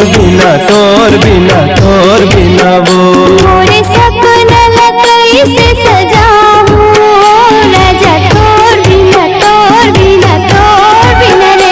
तोर बिना वो मोरे सपना कैसे सजाऊं राजा तोर बिना रे।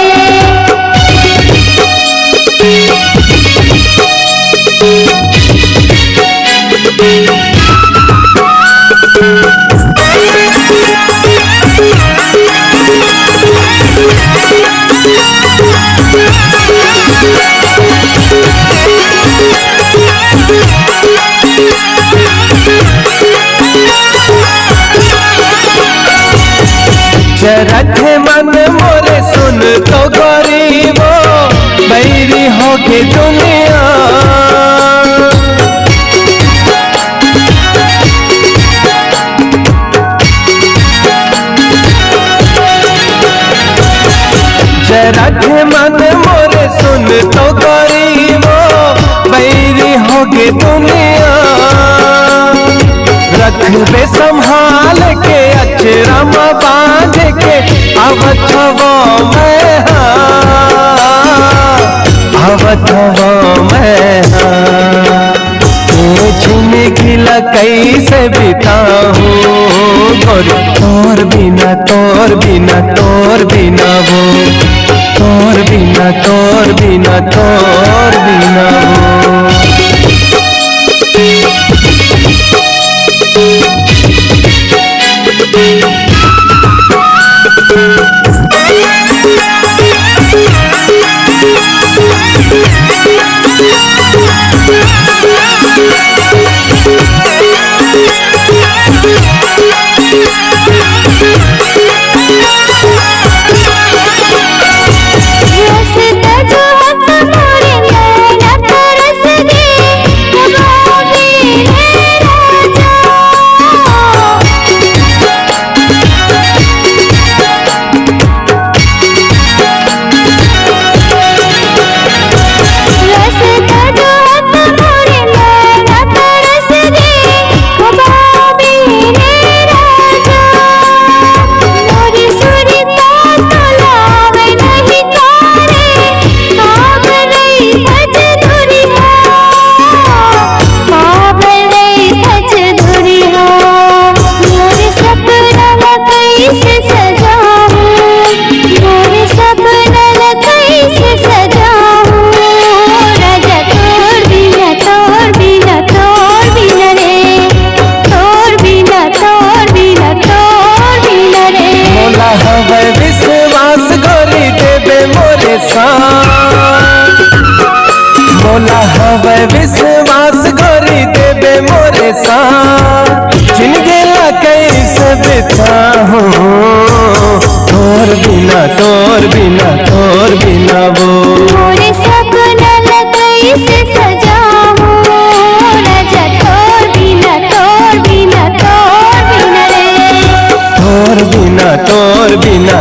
रखे मन मोरे सुन तो गरीबो बैरी हो के दुनिया रखे मन मोरे सुन तो गरीबो बैरी हो के दुनिया रख बे संभाल के अचरा में बांध के आवत वो मैं जिंदगी कैसे बिताऊं तोर बिना वो तोर बिना वो मोला हवे विश्वास गोरी देबे मोरे साथ जिंदगी ला कैसे बिताऊं तोर बिना वो मोरे सपना कैसे सजाऊं राजा तोर बिना रे। तोर बिना